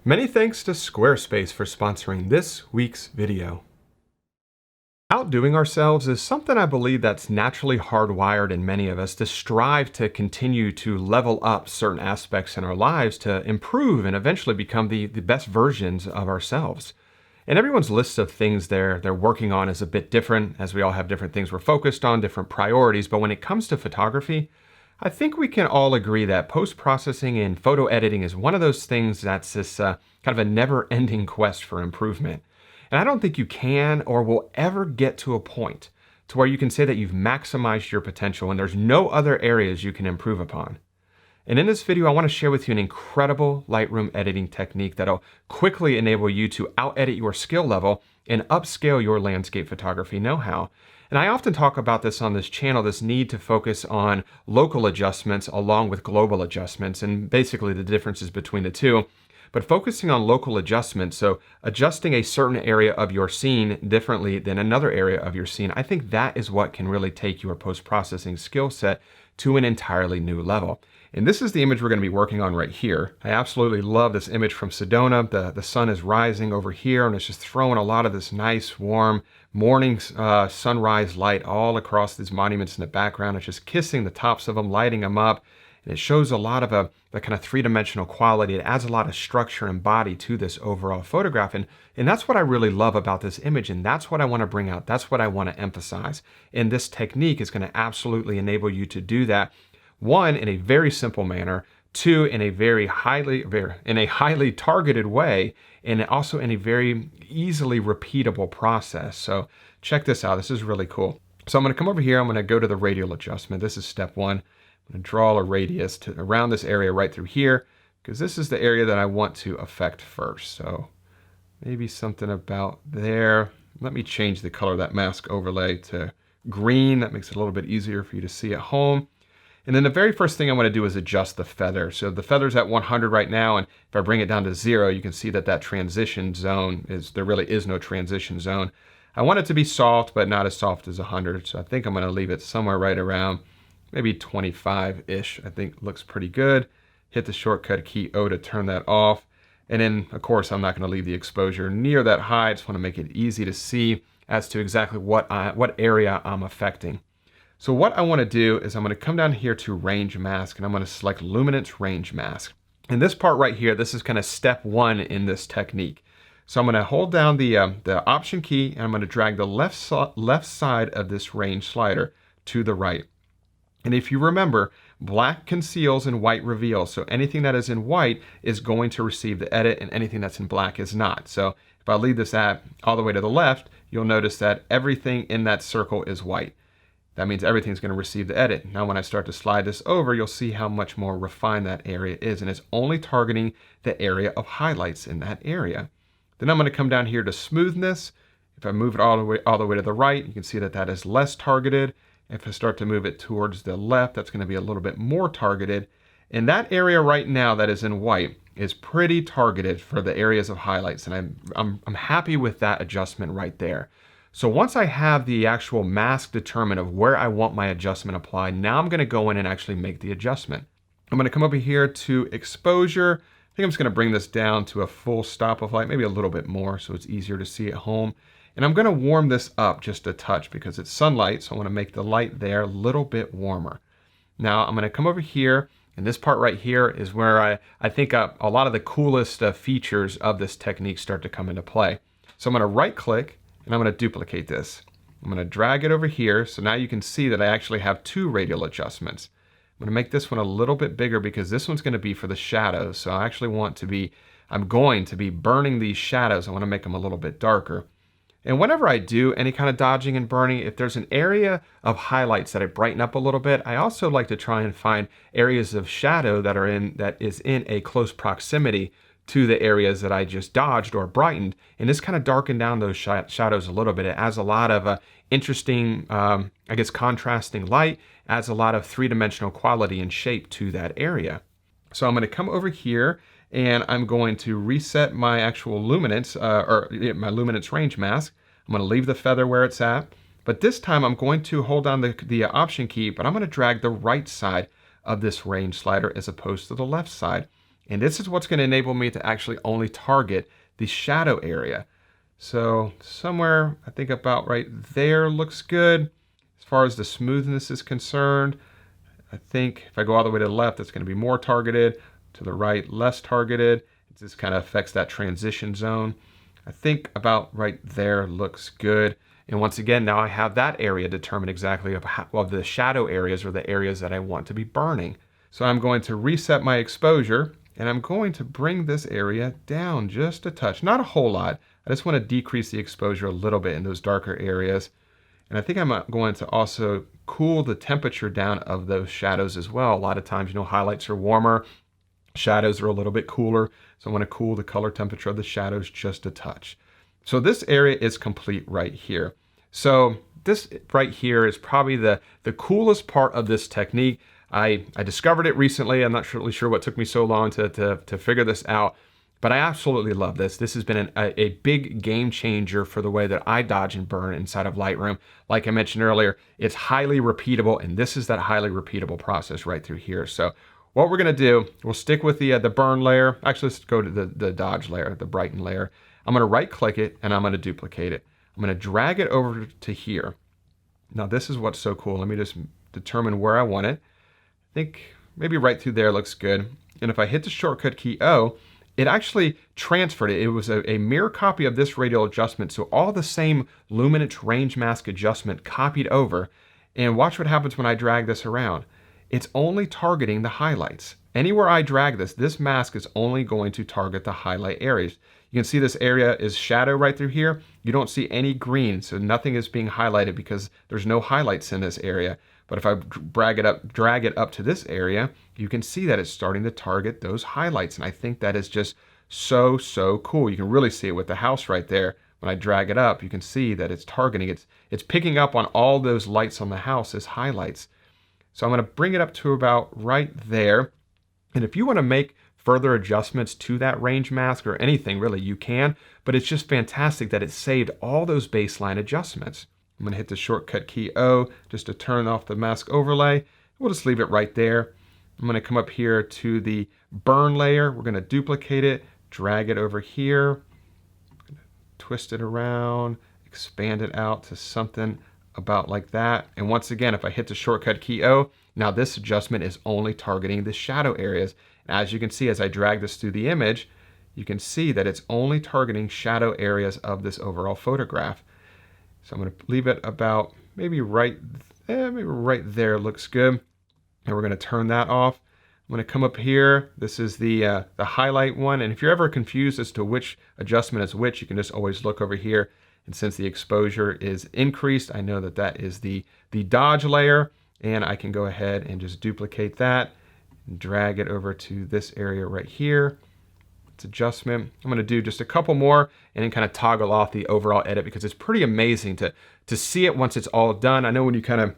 Many thanks to Squarespace for sponsoring this week's video. Outdoing ourselves is something I believe that's naturally hardwired in many of us to strive to continue to level up certain aspects in our lives to improve and eventually become the best versions of ourselves. And everyone's list of things they're working on is a bit different, as we all have different things we're focused on, different priorities. But when it comes to photography, I think we can all agree that post-processing and photo editing is one of those things that's this kind of a never-ending quest for improvement. And I don't think you can or will ever get to a point to where you can say that you've maximized your potential and there's no other areas you can improve upon. And in this video, I want to share with you an incredible Lightroom editing technique that'll quickly enable you to out-edit your skill level and upscale your landscape photography know-how. And I often talk about this on this channel, this need to focus on local adjustments along with global adjustments and basically the differences between the two. But focusing on local adjustments, so adjusting a certain area of your scene differently than another area of your scene, I think that is what can really take your post-processing skill set to an entirely new level. And this is the image we're going to be working on right here. I absolutely love this image from Sedona. The sun is rising over here and it's just throwing a lot of this nice warm morning sunrise light all across these monuments in the background. It's just kissing the tops of them, lighting them up. And it shows a lot of the kind of three-dimensional quality. It adds a lot of structure and body to this overall photograph. And that's what I really love about this image. And that's what I want to bring out. That's what I want to emphasize. And this technique is going to absolutely enable you to do that. One, in a very simple manner. Two, in a highly targeted way. And also in a very easily repeatable process. So check this out. This is really cool. So I'm going to come over here. I'm going to go to the radial adjustment. This is step one. I'm going to draw a radius around this area right through here because this is the area that I want to affect first. So maybe something about there. Let me change the color of that mask overlay to green. That makes it a little bit easier for you to see at home. And then the very first thing I want to do is adjust the feather. So the feather's at 100 right now, and if I bring it down to 0, you can see that transition zone there really is no transition zone. I want it to be soft, but not as soft as 100. So I think I'm going to leave it somewhere right around maybe 25-ish. I think looks pretty good. Hit the shortcut key O to turn that off. And then, of course, I'm not going to leave the exposure near that high. I just want to make it easy to see as to exactly what area I'm affecting. So what I want to do is I'm going to come down here to range mask and I'm going to select luminance range mask. And this part right here, this is kind of step one in this technique. So I'm going to hold down the option key and I'm going to drag the left side of this range slider to the right. And if you remember, black conceals and white reveals. So anything that is in white is going to receive the edit and anything that's in black is not. So if I leave this all the way to the left, you'll notice that everything in that circle is white. That means everything's going to receive the edit. Now when I start to slide this over, you'll see how much more refined that area is. And it's only targeting the area of highlights in that area. Then I'm going to come down here to smoothness. If I move it all the way to the right, you can see that is less targeted. If I start to move it towards the left, that's going to be a little bit more targeted. And that area right now that is in white is pretty targeted for the areas of highlights. And I'm happy with that adjustment right there. So once I have the actual mask determined of where I want my adjustment applied, now I'm going to go in and actually make the adjustment. I'm going to come over here to exposure. I think I'm just going to bring this down to a full stop of light, maybe a little bit more so it's easier to see at home. And I'm going to warm this up just a touch because it's sunlight, so I want to make the light there a little bit warmer. Now I'm going to come over here, and this part right here is where I think a lot of the coolest features of this technique start to come into play. So I'm going to right click, and I'm going to duplicate this. I'm going to drag it over here, so now you can see that I actually have two radial adjustments. I'm going to make this one a little bit bigger because this one's going to be for the shadows. So I actually I'm going to be burning these shadows. I want to make them a little bit darker. And whenever I do any kind of dodging and burning, if there's an area of highlights that I brighten up a little bit, I also like to try and find areas of shadow that is in a close proximity to the areas that I just dodged or brightened. And this kind of darkened down those shadows a little bit. It adds a lot of interesting, contrasting light, adds a lot of three-dimensional quality and shape to that area. So I'm going to come over here and I'm going to reset my actual luminance, my luminance range mask. I'm going to leave the feather where it's at, but this time I'm going to hold down the option key, but I'm going to drag the right side of this range slider as opposed to the left side. And this is what's going to enable me to actually only target the shadow area. So somewhere, I think about right there looks good. As far as the smoothness is concerned, I think if I go all the way to the left, it's going to be more targeted. To the right, less targeted. It just kind of affects that transition zone. I think about right there looks good. And once again, now I have that area determined exactly of how, well, the shadow areas are the areas that I want to be burning. So I'm going to reset my exposure, and I'm going to bring this area down just a touch, not a whole lot. I just want to decrease the exposure a little bit in those darker areas. And I think I'm going to also cool the temperature down of those shadows as well. A lot of times, highlights are warmer, shadows are a little bit cooler. So I want to cool the color temperature of the shadows just a touch. So this area is complete right here. So this right here is probably the coolest part of this technique. I discovered it recently. I'm not really sure what took me so long to figure this out, but I absolutely love this. This has been a big game changer for the way that I dodge and burn inside of Lightroom. Like I mentioned earlier, it's highly repeatable, and this is that highly repeatable process right through here. So what we're gonna do, we'll stick with the burn layer. Actually, let's go to the dodge layer, the brighten layer. I'm gonna right click it and I'm gonna duplicate it. I'm gonna drag it over to here. Now this is what's so cool. Let me just determine where I want it. I think maybe right through there looks good. And if I hit the shortcut key O, it actually transferred it. It was a mirror copy of this radial adjustment. So all the same luminance range mask adjustment copied over. And watch what happens when I drag this around. It's only targeting the highlights. Anywhere I drag this mask is only going to target the highlight areas. You can see this area is shadow right through here. You don't see any green, so nothing is being highlighted because there's no highlights in this area. But if I drag it up to this area, you can see that it's starting to target those highlights. And I think that is just so, so cool. You can really see it with the house right there. When I drag it up, you can see that it's targeting, it's picking up on all those lights on the house as highlights. So I'm going to bring it up to about right there. And if you want to make further adjustments to that range mask or anything really, you can, but it's just fantastic that it saved all those baseline adjustments. I'm going to hit the shortcut key O just to turn off the mask overlay. We'll just leave it right there. I'm going to come up here to the burn layer. We're going to duplicate it, drag it over here, twist it around, expand it out to something about like that. And once again, if I hit the shortcut key O, now this adjustment is only targeting the shadow areas. And as you can see, as I drag this through the image, you can see that it's only targeting shadow areas of this overall photograph. So I'm going to leave it about maybe right there looks good. And we're going to turn that off. I'm going to come up here. This is the highlight one. And if you're ever confused as to which adjustment is which, you can just always look over here. And since the exposure is increased, I know that that is the dodge layer. And I can go ahead and just duplicate that and drag it over to this area right here. It's adjustment. I'm going to do just a couple more and then kind of toggle off the overall edit because it's pretty amazing to see it once it's all done. I know when you kind of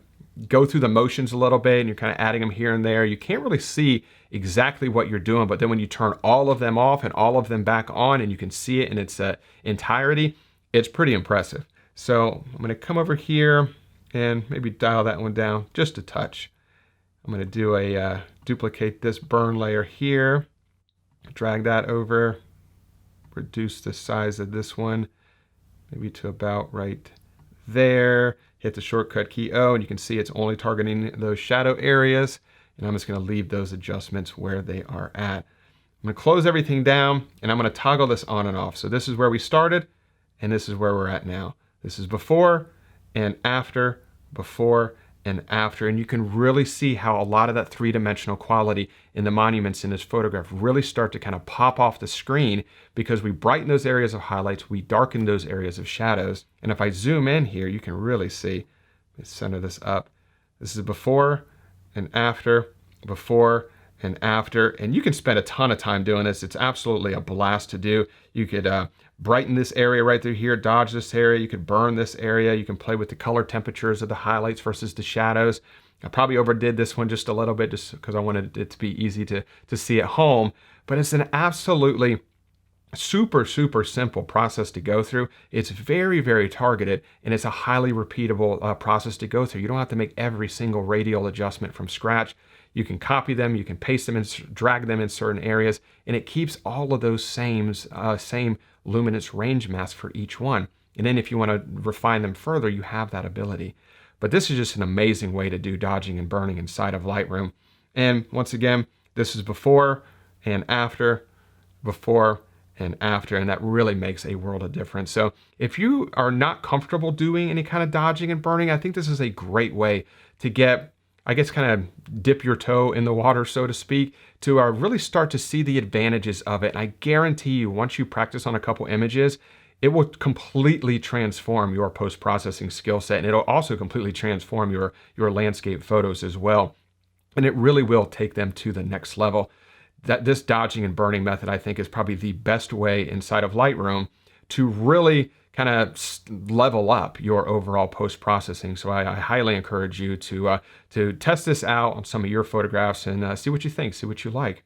go through the motions a little bit and you're kind of adding them here and there, you can't really see exactly what you're doing. But then when you turn all of them off and all of them back on and you can see it in its entirety, it's pretty impressive. So I'm going to come over here and maybe dial that one down just a touch. I'm going to do a duplicate this burn layer here, drag that over, reduce the size of this one, maybe to about right there. Hit the shortcut key O, and you can see it's only targeting those shadow areas. And I'm just going to leave those adjustments where they are at. I'm going to close everything down, and I'm going to toggle this on and off. So this is where we started, and this is where we're at now. This is before and after, before and after. And you can really see how a lot of that three-dimensional quality in the monuments in this photograph really start to kind of pop off the screen because we brighten those areas of highlights, we darken those areas of shadows. And if I zoom in here, you can really see, let's center this up. This is before and after, before and after. And you can spend a ton of time doing this. It's absolutely a blast to do. You could brighten this area right through here, dodge this area. You could burn this area. You can play with the color temperatures of the highlights versus the shadows. I probably overdid this one just a little bit just because I wanted it to be easy to see at home. But it's an absolutely super, super simple process to go through. It's very, very targeted, and it's a highly repeatable process to go through. You don't have to make every single radial adjustment from scratch. You can copy them, you can paste them and drag them in certain areas, and it keeps all of those same luminance range masks for each one. And then if you want to refine them further, you have that ability. But this is just an amazing way to do dodging and burning inside of Lightroom. And once again, this is before and after, before and after, and that really makes a world of difference. So if you are not comfortable doing any kind of dodging and burning, I think this is a great way to get, I guess, kind of dip your toe in the water, so to speak, to really start to see the advantages of it. And I guarantee you, once you practice on a couple images, it will completely transform your post-processing skill set, and it'll also completely transform your landscape photos as well. And it really will take them to the next level. That this dodging and burning method, I think, is probably the best way inside of Lightroom to really kind of level up your overall post-processing. So I highly encourage you to test this out on some of your photographs and see what you think, see what you like.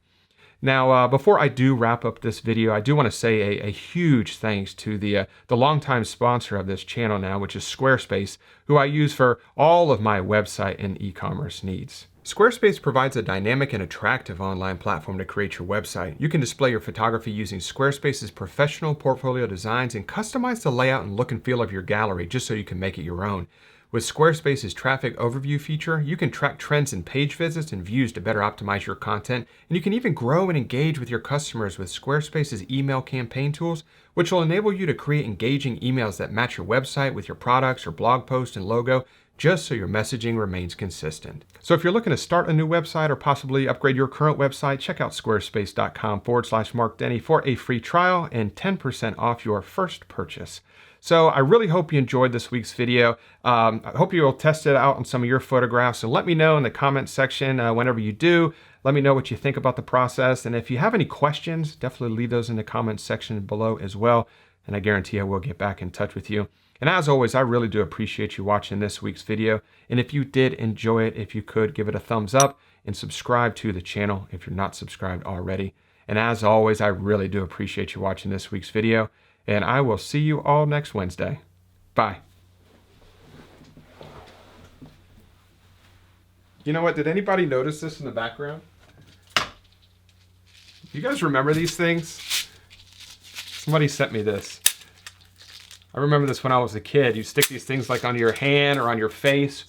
Now, before I do wrap up this video, I do want to say a huge thanks to the longtime sponsor of this channel now, which is Squarespace, who I use for all of my website and e-commerce needs. Squarespace provides a dynamic and attractive online platform to create your website. You can display your photography using Squarespace's professional portfolio designs and customize the layout and look and feel of your gallery just so you can make it your own. With Squarespace's traffic overview feature, you can track trends in page visits and views to better optimize your content, and you can even grow and engage with your customers with Squarespace's email campaign tools, which will enable you to create engaging emails that match your website with your products or blog post and logo, just so your messaging remains consistent. So if you're looking to start a new website or possibly upgrade your current website, check out squarespace.com/Mark Denney for a free trial and 10% off your first purchase. So I really hope you enjoyed this week's video. I hope you'll test it out on some of your photographs and let me know in the comments section whenever you do. Let me know what you think about the process. And if you have any questions, definitely leave those in the comments section below as well. And I guarantee I will get back in touch with you. And as always, I really do appreciate you watching this week's video. And if you did enjoy it, if you could, give it a thumbs up and subscribe to the channel if you're not subscribed already. And as always, I really do appreciate you watching this week's video. And I will see you all next Wednesday. Bye. You know what? Did anybody notice this in the background? You guys remember these things? Somebody sent me this. I remember this when I was a kid. You stick these things like on your hand or on your face.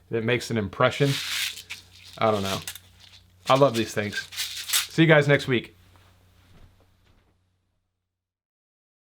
It makes an impression. I don't know. I love these things. See you guys next week.